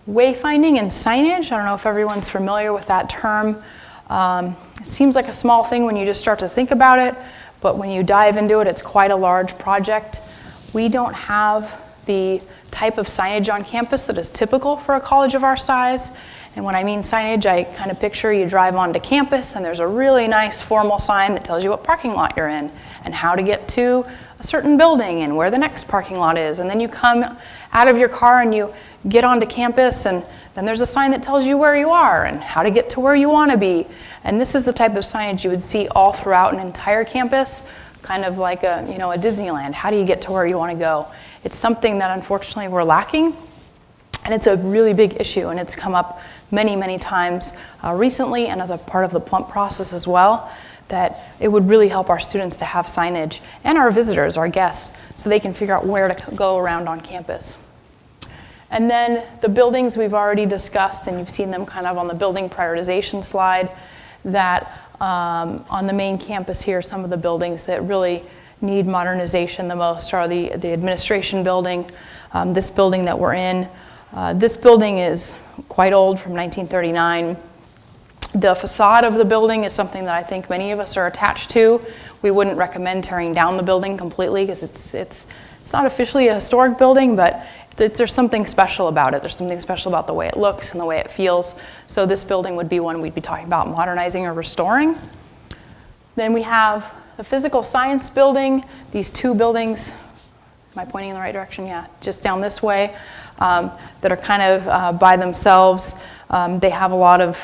Wayfinding and signage, I don't know if everyone's familiar with that term. It seems like a small thing when you just start to think about it, but when you dive into it, it's quite a large project. We don't have the type of signage on campus that is typical for a college of our size. And when I mean signage, I kind of picture you drive onto campus and there's a really nice formal sign that tells you what parking lot you're in and how to get to a certain building and where the next parking lot is. And then you come out of your car and you get onto campus, and then there's a sign that tells you where you are and how to get to where you want to be. And this is the type of signage you would see all throughout an entire campus, kind of like a Disneyland. How do you get to where you want to go? It's something that unfortunately we're lacking, and it's a really big issue, and it's come up many, many times recently and as a part of the plump process as well, that it would really help our students to have signage and our visitors, our guests, so they can figure out where to go around on campus. And then the buildings we've already discussed, and you've seen them kind of on the building prioritization slide, that on the main campus here, some of the buildings that really need modernization the most are the administration building, this building that we're in. This building is quite old, from 1939. The facade of the building is something that I think many of us are attached to. We wouldn't recommend tearing down the building completely because it's not officially a historic building, but there's something special about it. There's something special about the way it looks and the way it feels. So this building would be one we'd be talking about modernizing or restoring. Then we have the physical science building. These 2 buildings, am I pointing in the right direction? Yeah, just down this way, that are kind of by themselves. They have a lot of,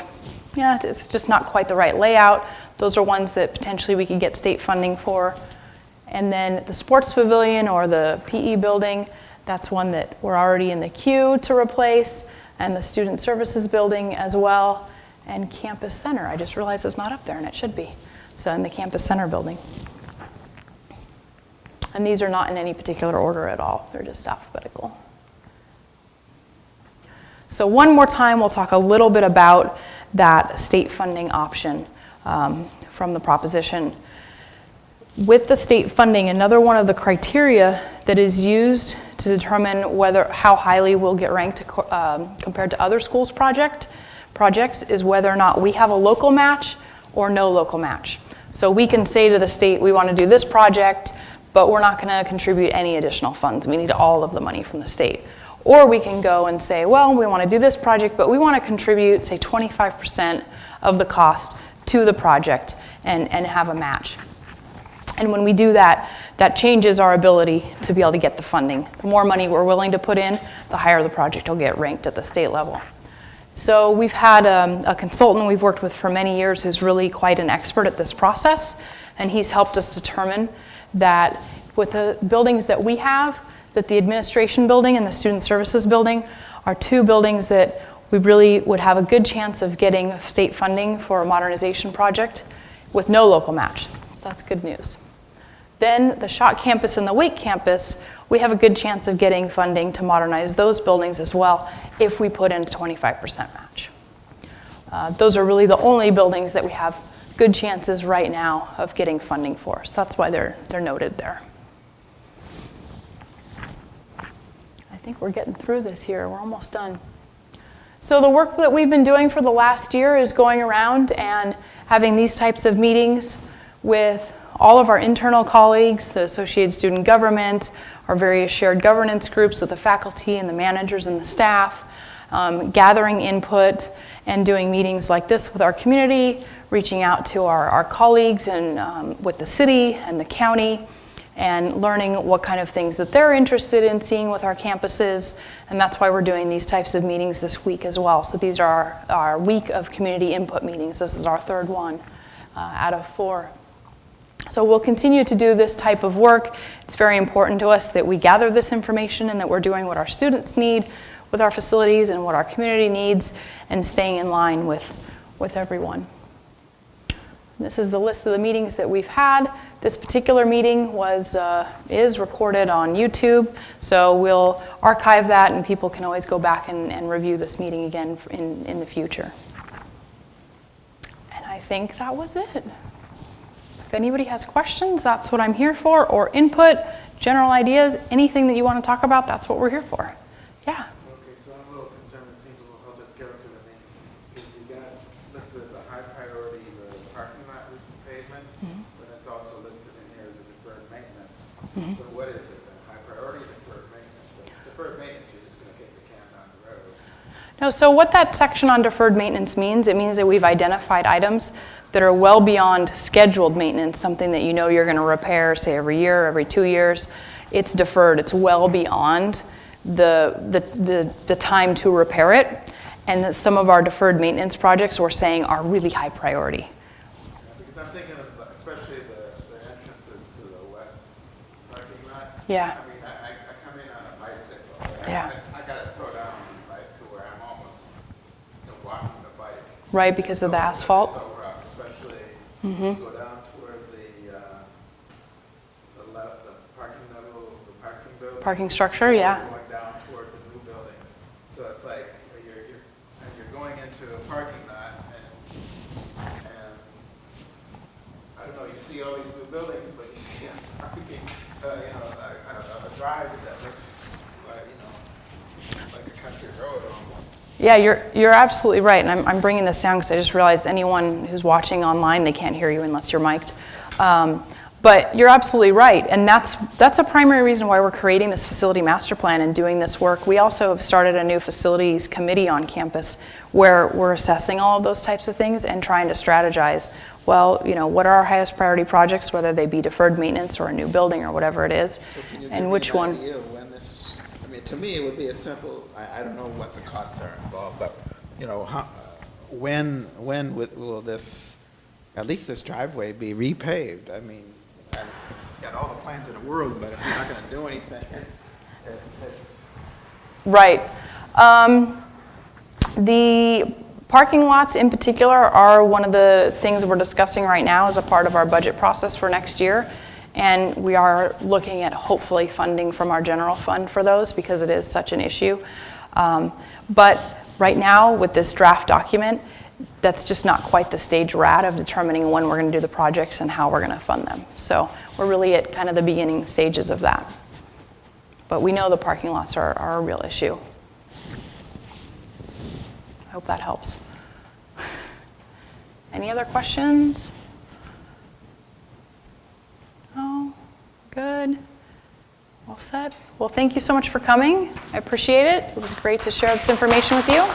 it's just not quite the right layout. Those are ones that potentially we could get state funding for. And then the sports pavilion or the PE building, that's one that we're already in the queue to replace, and the student services building as well, and campus center. I just realized it's not up there, and it should be. So in the campus center building. And these are not in any particular order at all. They're just alphabetical. So one more time, we'll talk a little bit about that state funding option from the proposition. With the state funding, another one of the criteria that is used to determine how highly we'll get ranked compared to other schools' projects is whether or not we have a local match or no local match. So we can say to the state, we want to do this project, but we're not going to contribute any additional funds. We need all of the money from the state. Or we can go and say, well, we want to do this project, but we want to contribute, say, 25% of the cost to the project and have a match. And when we do that, that changes our ability to be able to get the funding. The more money we're willing to put in, the higher the project will get ranked at the state level. So we've had a consultant we've worked with for many years who's really quite an expert at this process, and he's helped us determine that with the buildings that we have, that the administration building and the student services building are two buildings that we really would have a good chance of getting state funding for a modernization project with no local match. So that's good news. Then the Schott campus and the Wake campus, we have a good chance of getting funding to modernize those buildings as well if we put in a 25% match. Those are really the only buildings that we have good chances right now of getting funding for. So that's why they're noted there. I think we're getting through this here. We're almost done. So the work that we've been doing for the last year is going around and having these types of meetings with all of our internal colleagues, the Associated Student Government, our various shared governance groups with the faculty and the managers and the staff, gathering input and doing meetings like this with our community, reaching out to our colleagues and with the city and the county, and learning what kind of things that they're interested in seeing with our campuses. And that's why we're doing these types of meetings this week as well. So these are our week of community input meetings. This is our third one out of 4. So we'll continue to do this type of work. It's very important to us that we gather this information and that we're doing what our students need with our facilities and what our community needs and staying in line with everyone. This is the list of the meetings that we've had. This particular meeting is recorded on YouTube, so we'll archive that and people can always go back and review this meeting again in the future. And I think that was it. If anybody has questions, that's what I'm here for, or input, general ideas, anything that you want to talk about, that's what we're here for. Yeah? Okay, so I'm a little concerned, it seems a little hard-to-skeleton to me, because you got listed as a high priority, the parking lot repavement, but it's also listed in here as a deferred maintenance. So what is it, then? High priority, deferred maintenance? It's deferred maintenance, you're just going to kick the can down the road. No, so what that section on deferred maintenance means, it means that we've identified items that are well beyond scheduled maintenance, something that you know you're going to repair, say every year, every 2 years. It's deferred. It's well beyond the time to repair it. And that some of our deferred maintenance projects we're saying are really high priority. Yeah, because I'm thinking of especially the entrances to the west parking lot. Yeah. I mean, I come in on a bicycle. Right? Yeah. I got to slow down, right, to where I'm almost walking the bike. Right, because of the asphalt. It's so rough, especially you go down toward the parking level, the parking building. Parking structure, yeah. Going down toward the new buildings. So it's like you're going into a parking lot and I don't know, you see all these new buildings, but you see a parking, a drive that looks like a country road almost. Yeah, you're absolutely right, and I'm bringing this down because I just realized anyone who's watching online, they can't hear you unless you're mic'd. But you're absolutely right, and that's a primary reason why we're creating this facility master plan and doing this work. We also have started a new facilities committee on campus where we're assessing all of those types of things and trying to strategize, well, what are our highest priority projects, whether they be deferred maintenance or a new building or whatever it is, So can you and give which me an one. idea of when this, I mean, to me, it would be a simple, I don't know what the costs are involved, but, when will this, at least this driveway, be repaved? I mean, I've got all the plans in the world, but if you're not going to do anything, it's Right. The parking lots in particular are one of the things we're discussing right now as a part of our budget process for next year. And we are looking at hopefully funding from our general fund for those because it is such an issue. But right now with this draft document, that's just not quite the stage we're at of determining when we're going to do the projects and how we're going to fund them. So we're really at kind of the beginning stages of that. But we know the parking lots are a real issue. I hope that helps. Any other questions? No? Good. All set? Well, thank you so much for coming. I appreciate it. It was great to share this information with you.